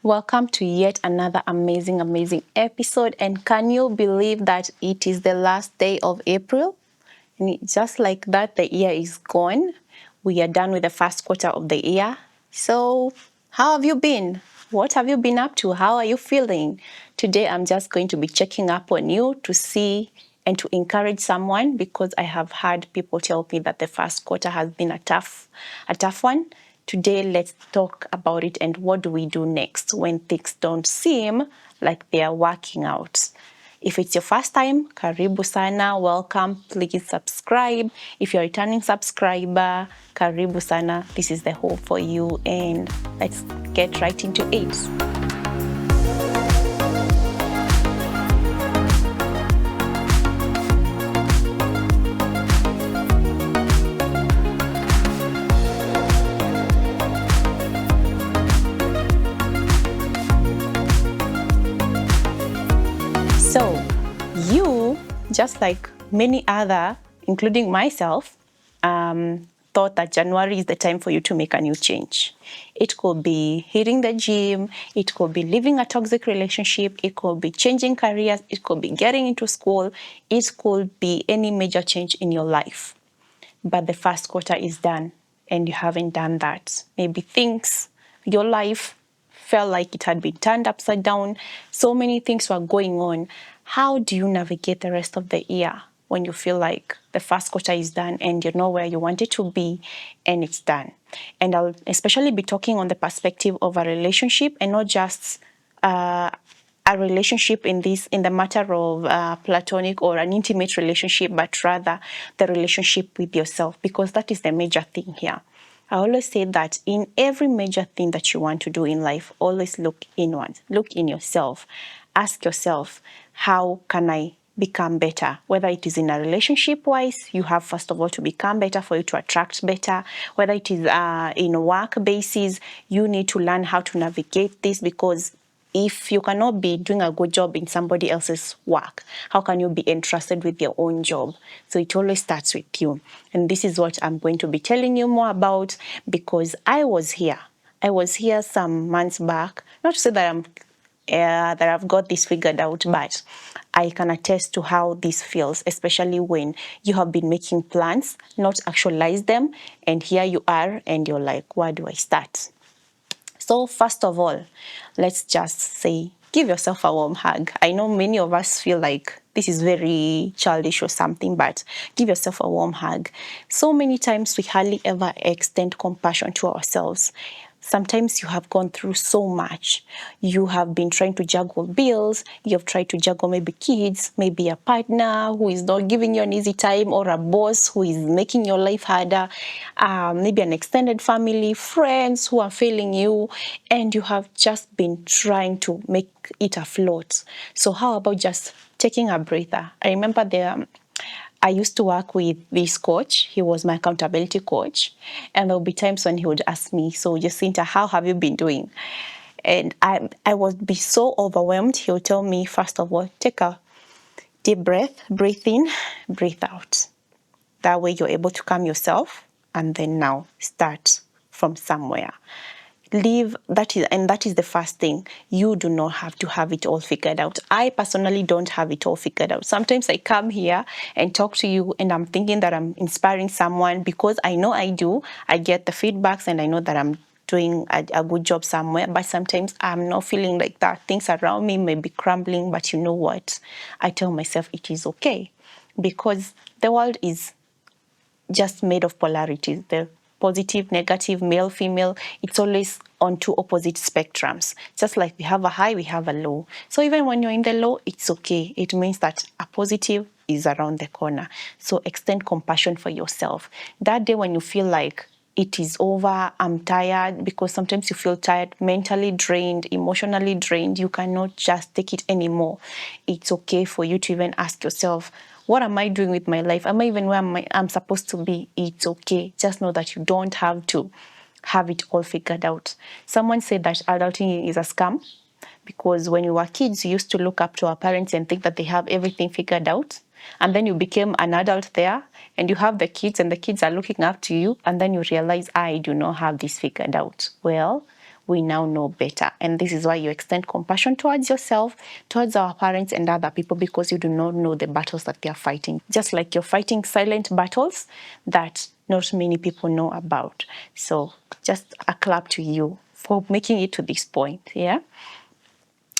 Welcome to yet another amazing episode. And can you believe that it is the last day of April? And just like that, the year is gone. We are done with the first quarter of the year. So, how have you been? What have you been up to? How are you feeling? Today, I'm just going to be checking up on you to see and to encourage someone because I have had people tell me that the first quarter has been a tough one. Today, let's talk about it and what do we do next when things don't seem like they are working out. If it's your first time, karibu sana, welcome, please subscribe. If you're a returning subscriber, karibu sana, this is the home for you and let's get right into it. So, you, just like many other, including myself, thought that January is the time for you to make a new change. It could be hitting the gym, it could be leaving a toxic relationship, it could be changing careers, it could be getting into school, it could be any major change in your life. But the first quarter is done and you haven't done that. Maybe your life felt like it had been turned upside down. So many things were going on. How do you navigate the rest of the year when you feel like the first quarter is done and you know where you want it to be and it's done? And I'll especially be talking on the perspective of a relationship and not just a relationship in the matter of platonic or an intimate relationship, but rather the relationship with yourself, because that is the major thing here. I always say that in every major thing that you want to do in life, always look inward, look in yourself, ask yourself, how can I become better? Whether it is in a relationship wise, you have first of all to become better for you to attract better. Whether it is in a work basis, you need to learn how to navigate this, because if you cannot be doing a good job in somebody else's work, how can you be entrusted with your own job? So it always starts with you. And this is what I'm going to be telling you more about, because I was here. I was here some months back. Not to say that I've got this figured out, but I can attest to how this feels, especially when you have been making plans, not actualize them, and here you are, and you're like, where do I start? So first of all, let's just say, give yourself a warm hug. I know many of us feel like this is very childish or something, but give yourself a warm hug. So many times we hardly ever extend compassion to ourselves. Sometimes you have gone through so much. You have been trying to juggle bills. You have tried to juggle maybe kids, maybe a partner who is not giving you an easy time, or a boss who is making your life harder, maybe an extended family, friends who are failing you, and you have just been trying to make it afloat. So how about just taking a breather? I remember I used to work with this coach. He was my accountability coach. And there would be times when he would ask me, so Jacinta, how have you been doing? And I would be so overwhelmed. He would tell me, first of all, take a deep breath, breathe in, breathe out. That way you're able to calm yourself, and then now start from somewhere. That is the first thing. You do not have to have it all figured out. I personally don't have it all figured out. Sometimes I come here and talk to you and I'm thinking that I'm inspiring someone, because I know I do. I get the feedbacks and I know that I'm doing a good job somewhere, but sometimes I'm not feeling like that. Things around me may be crumbling, but you know what? I tell myself it is okay, because the world is just made of polarities. The positive, negative, male, female, it's always on two opposite spectrums. Just like we have a high, we have a low. So even when you're in the low, it's okay. It means that a positive is around the corner. So extend compassion for yourself. That day when you feel like it is over, I'm tired, because sometimes you feel tired, mentally drained, emotionally drained, you cannot just take it anymore. It's okay for you to even ask yourself, what am I doing with my life? Am I even where I'm supposed to be? It's okay. Just know that you don't have to have it all figured out. Someone said that adulting is a scam, because when we were kids, we used to look up to our parents and think that they have everything figured out. And then you became an adult there, and you have the kids, and the kids are looking up to you, and then you realize, I do not have this figured out. Well, we now know better. And this is why you extend compassion towards yourself, towards our parents and other people, because you do not know the battles that they are fighting. Just like you're fighting silent battles that not many people know about. So just a clap to you for making it to this point. Yeah.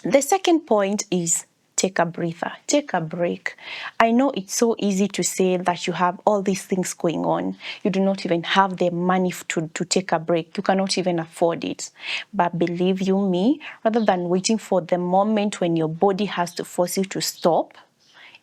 The second point is take a breather, take a break. I know it's so easy to say that you have all these things going on. You do not even have the money to take a break. You cannot even afford it. But believe you me, rather than waiting for the moment when your body has to force you to stop,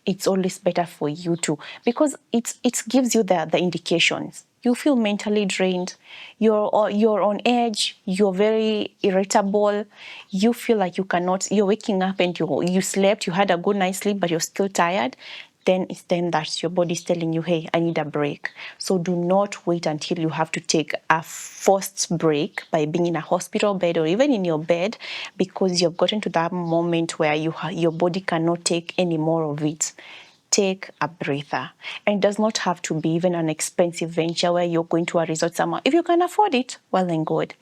it's always better for you to, because it gives you the indications. You feel mentally drained, you're on edge, you're very irritable, you feel like you cannot, you're waking up and you slept, you had a good night's sleep, but you're still tired. Then it's then that your body's telling you, hey, I need a break. So do not wait until you have to take a forced break by being in a hospital bed or even in your bed, because you've gotten to that moment where your body cannot take any more of it. Take a breather. And it does not have to be even an expensive venture where you're going to a resort somewhere. If you can afford it, well and good.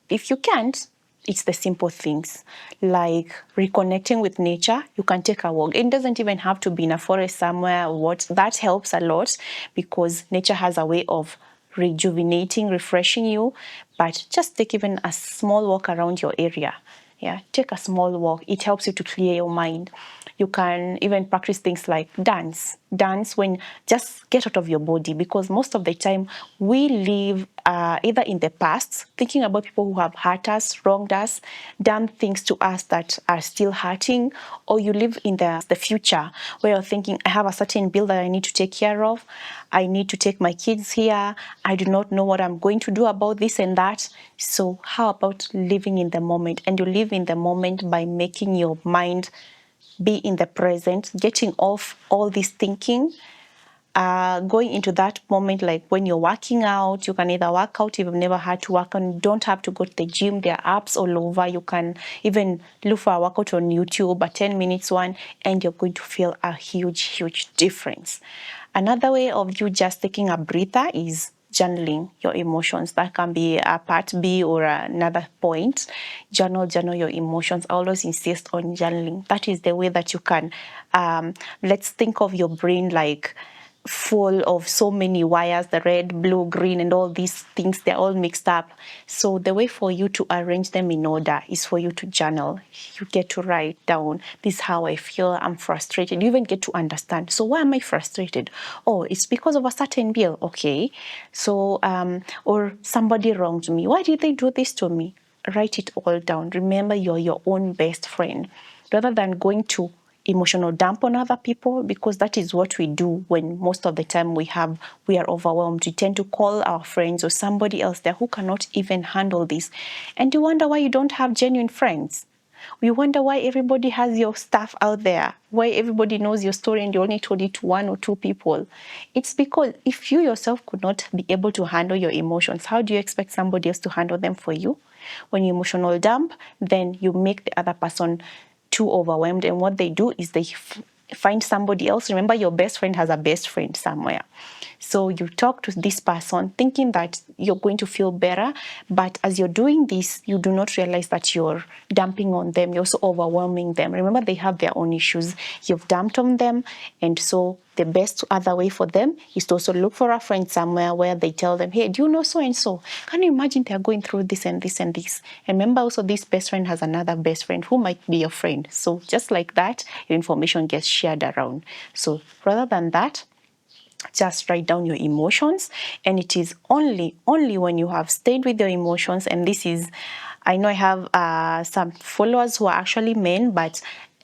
If you can't, it's the simple things like reconnecting with nature. You can take a walk. It doesn't even have to be in a forest somewhere. That helps a lot, because nature has a way of rejuvenating, refreshing you. But just take even a small walk around your area. Yeah, take a small walk. It helps you to clear your mind. You can even practice things like dance. Dance when just get out of your body, because most of the time we live either in the past, thinking about people who have hurt us, wronged us, done things to us that are still hurting, or you live in the future where you're thinking, I have a certain bill that I need to take care of. I need to take my kids here. I do not know what I'm going to do about this and that. So how about living in the moment? And you live in the moment by making your mind be in the present, getting off all this thinking, going into that moment, like when you're working out. You can either work out if you've never had to work on, don't have to go to the gym. There are apps all over. You can even look for a workout on YouTube, a 10 minutes one, and you're going to feel a huge difference. Another way of you just taking a breather is journaling your emotions. That can be a part B or another point. Journal your emotions. I always insist on journaling. That is the way that you can, let's think of your brain like full of so many wires, the red, blue, green, and all these things, they're all mixed up. So the way for you to arrange them in order is for you to journal. You get to write down, this is how I feel, I'm frustrated. You even get to understand, so why am I frustrated? Oh, it's because of a certain bill. Okay. So, or somebody wronged me. Why did they do this to me? Write it all down. Remember, you're your own best friend. Rather than going to emotional dump on other people, because that is what we do when most of the time we are overwhelmed. We tend to call our friends or somebody else there who cannot even handle this. And you wonder why you don't have genuine friends. You wonder why everybody has your stuff out there, why everybody knows your story and you only told it to one or two people. It's because if you yourself could not be able to handle your emotions, how do you expect somebody else to handle them for you? When you emotional dump, then you make the other person too overwhelmed, and what they do is they find somebody else. Remember, your best friend has a best friend somewhere. So you talk to this person thinking that you're going to feel better, but as you're doing this, you do not realize that you're dumping on them. You're also overwhelming them. Remember, they have their own issues. You've dumped on them, and so the best other way for them is to also look for a friend somewhere where they tell them, hey, do you know so and so? Can you imagine they're going through this and this and this? And remember, also this best friend has another best friend who might be your friend. So just like that, your information gets shared around. So rather than that, just write down your emotions. And it is only when you have stayed with your emotions, and this is, I know I have some followers who are actually men, but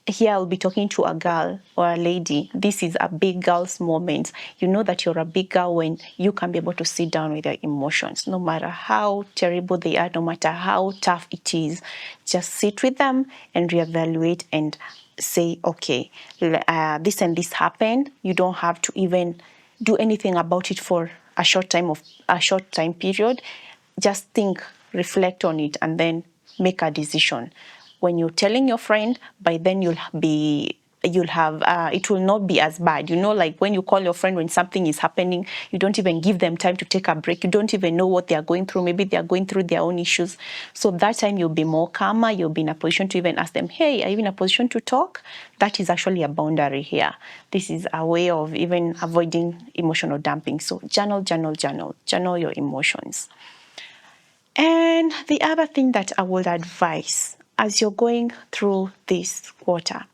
here I'll be talking to a girl or a lady. This is a big girl's moment. You know that you're a big girl when you can be able to sit down with your emotions, no matter how terrible they are, no matter how tough it is. Just sit with them and reevaluate and say, okay, this and this happened. You don't have to even do anything about it for a short time period. Just think, reflect on it, and then make a decision. When you're telling your friend, by then you'll be you'll have it will not be as bad. Like when you call your friend when something is happening, you don't even give them time to take a break. You don't even know what they are going through. Maybe they are going through their own issues. So that time you'll be more calmer. You'll be in a position to even ask them, hey, are you in a position to talk? That is actually a boundary here. This is a way of even avoiding emotional dumping. So journal your emotions. And the other thing that I would advise as you're going through this quarter,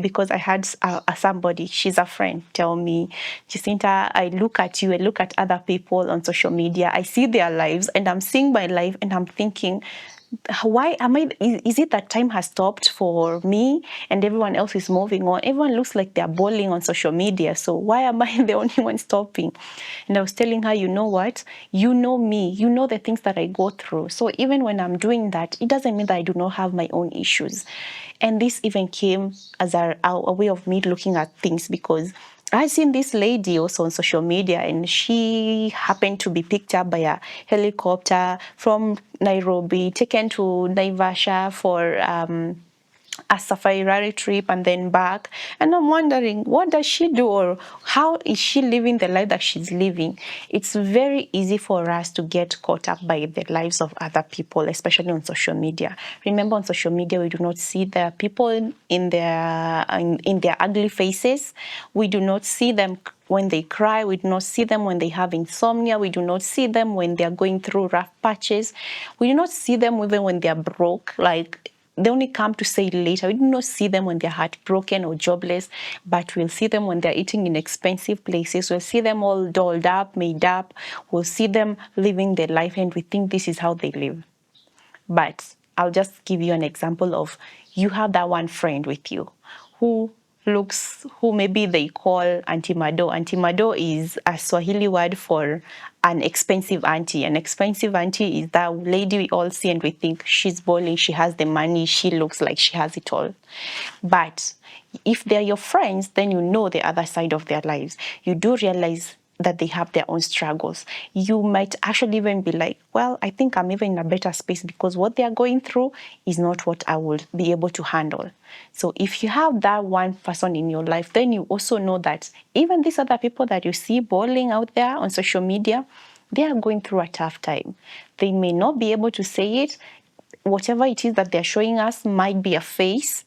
because I had somebody, she's a friend, tell me, Jacinta, I look at you, I look at other people on social media, I see their lives and I'm seeing my life and I'm thinking, why am I, is it that time has stopped for me and everyone else is moving on? Everyone looks like they're balling on social media. So why am I the only one stopping? And I was telling her, you know what? You know me, you know the things that I go through. So even when I'm doing that, it doesn't mean that I do not have my own issues. And this even came as a way of me looking at things, because I've seen this lady also on social media, and she happened to be picked up by a helicopter from Nairobi, taken to Naivasha for a safari trip and then back. And I'm wondering, what does she do, or how is she living the life that she's living? It's very easy for us to get caught up by the lives of other people, especially on social media. Remember, on social media, we do not see the people in their ugly faces. We do not see them when they cry. We do not see them when they have insomnia. We do not see them when they're going through rough patches. We do not see them even when they're broke. Like, they only come to say later. We do not see them when they're heartbroken or jobless, but we'll see them when they're eating in expensive places. We'll see them all dolled up, made up. We'll see them living their life, and we think this is how they live. But I'll just give you an example of, you have that one friend with you who maybe they call Auntie Mado. Auntie Mado is a Swahili word for an expensive auntie. An expensive auntie is that lady we all see and we think she's balling, she has the money, she looks like she has it all. But if they're your friends, then you know the other side of their lives. You do realize that they have their own struggles. You might actually even be like, well, I think I'm even in a better space because what they are going through is not what I will be able to handle. So if you have that one person in your life, then you also know that even these other people that you see balling out there on social media, they are going through a tough time. They may not be able to say it. Whatever it is that they're showing us might be a face.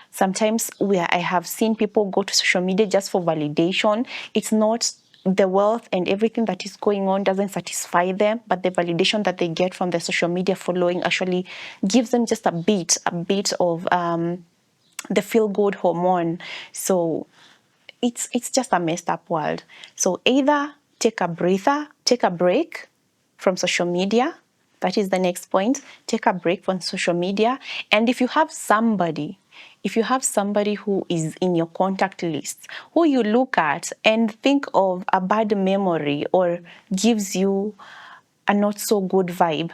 Sometimes I have seen people go to social media just for validation. It's not the wealth and everything that is going on doesn't satisfy them, but the validation that they get from the social media following actually gives them just a bit of the feel-good hormone. So it's just a messed up world. So either take a breather, take a break from social media. That is the next point. Take a break from social media. And if you have somebody who is in your contact list, who you look at and think of a bad memory or gives you a not so good vibe,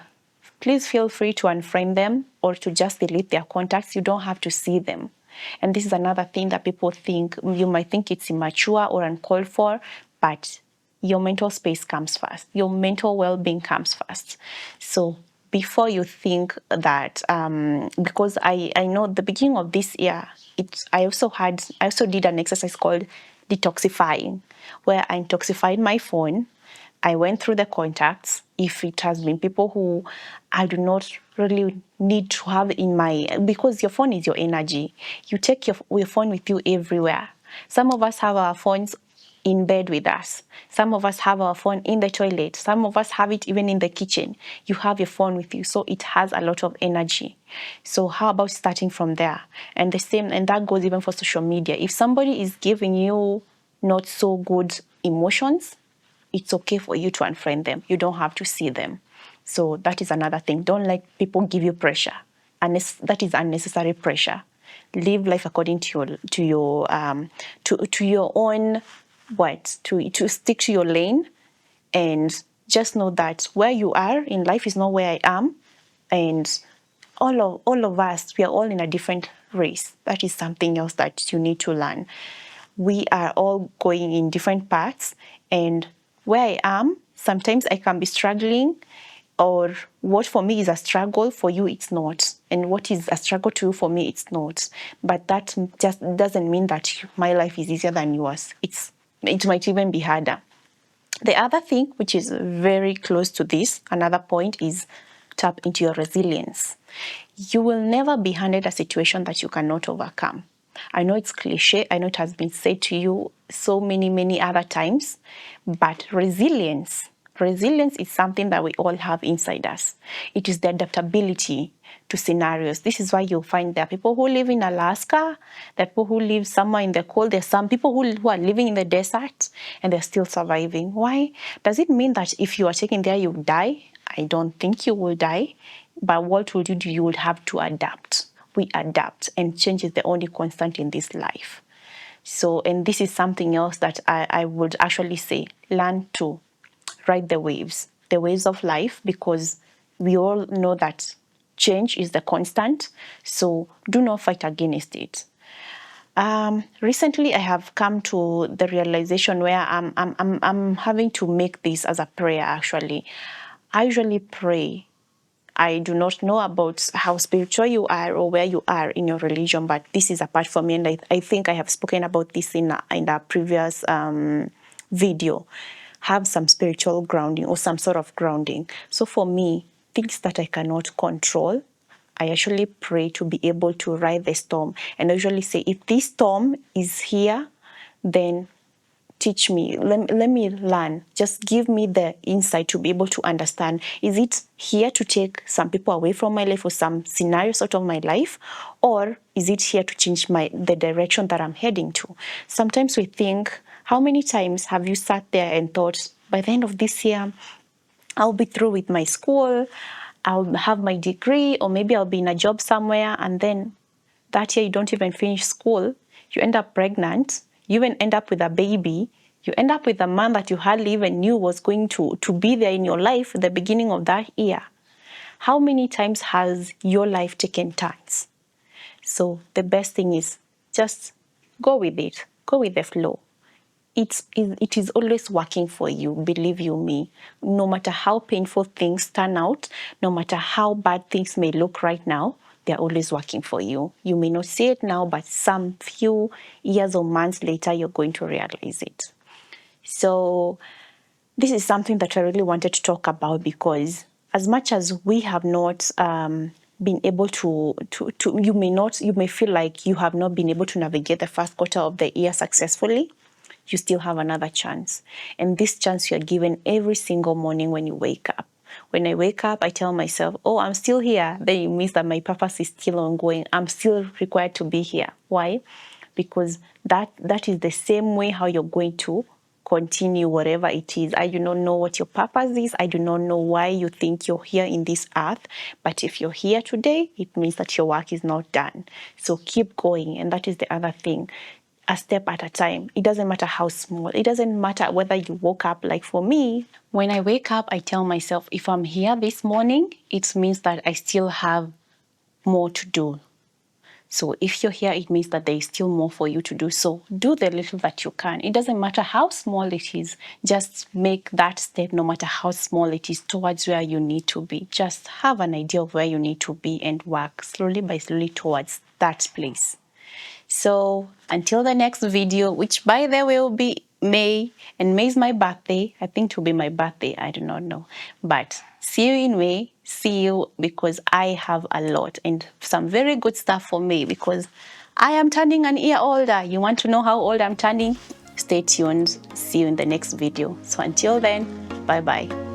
please feel free to unfriend them or to just delete their contacts. You don't have to see them. And this is another thing that people think, you might think it's immature or uncalled for, but your mental space comes first. Your mental well-being comes first. So before you think that, because I know at the beginning of this year, I also did an exercise called detoxifying, where I detoxified my phone. I went through the contacts. If it has been people who I do not really need to have in my, because your phone is your energy. You take your phone with you everywhere. Some of us have our phones in bed with us. Some of us have our phone in the toilet. Some of us have it even in the kitchen. You have your phone with you, so it has a lot of energy. So how about starting from there? And that goes even for social media. If somebody is giving you not so good emotions, it's okay for you to unfriend them. You don't have to see them. So that is another thing. Don't let people give you pressure. And that is unnecessary pressure. Live life according to your own to stick to your lane, and just know that where you are in life is not where I am, and all of us, we are all in a different race. That is something else that you need to learn. We are all going in different paths, and where I am, sometimes I can be struggling or what for me is a struggle, for you it's not. And what is a struggle to you, for me it's not. But that just doesn't mean that my life is easier than yours. It might even be harder. The other thing, which is very close to this, another point, is tap into your resilience. You will never be handed a situation that you cannot overcome. I know it's cliche, I know it has been said to you so many other times, but resilience is something that we all have inside us. It is the adaptability to scenarios. This is why you'll find there are people who live in Alaska, there are people who live somewhere in the cold, there's some people who are living in the desert and they're still surviving. Why? Does it mean that if you are taken there, you die? I don't think you will die. But what will you do? You will have to adapt. We adapt, and change is the only constant in this life. So, and this is something else that I would actually say, learn to ride the waves of life, because we all know that change is the constant. So do not fight against it. Recently, I have come to the realization where I'm having to make this as a prayer. Actually, I usually pray. I do not know about how spiritual you are or where you are in your religion, but this is a part for me, and I think I have spoken about this in a previous video. Have some spiritual grounding or some sort of grounding. So for me, things that I cannot control, I actually pray to be able to ride the storm. And I usually say, if this storm is here, then teach me, let me learn. Just give me the insight to be able to understand. Is it here to take some people away from my life or some scenarios out of my life? Or is it here to change the direction that I'm heading to? Sometimes we think, how many times have you sat there and thought, by the end of this year, I'll be through with my school, I'll have my degree, or maybe I'll be in a job somewhere, and then that year you don't even finish school, you end up pregnant, you even end up with a baby, you end up with a man that you hardly even knew was going to be there in your life at the beginning of that year. How many times has your life taken turns? So the best thing is just go with it, go with the flow. It is always working for you, believe you me. No matter how painful things turn out, no matter how bad things may look right now, they're always working for you. You may not see it now, but some few years or months later, you're going to realize it. So this is something that I really wanted to talk about, because as much as we have not been able to you may feel like you have not been able to navigate the first quarter of the year successfully, you still have another chance. And this chance you're given every single morning when you wake up. When I wake up, I tell myself, oh, I'm still here. Then it means that my purpose is still ongoing. I'm still required to be here. Why? Because that is the same way how you're going to continue whatever it is. I do not know what your purpose is. I do not know why you think you're here in this earth. But if you're here today, it means that your work is not done. So keep going. And that is the other thing. A step at a time. It doesn't matter how small. It doesn't matter whether you woke up. Like for me, when I wake up, I tell myself, if I'm here this morning, it means that I still have more to do. So if you're here, it means that there is still more for you to do. So do the little that you can. It doesn't matter how small it is. Just make that step, no matter how small it is, towards where you need to be. Just have an idea of where you need to be and work slowly by slowly towards that place. So until the next video, which by the way will be May, and May is my birthday. I think it will be my birthday. I do not know. But see you in May. See you, because I have a lot and some very good stuff for May, because I am turning an year older. You want to know how old I'm turning? Stay tuned. See you in the next video. So until then, bye-bye.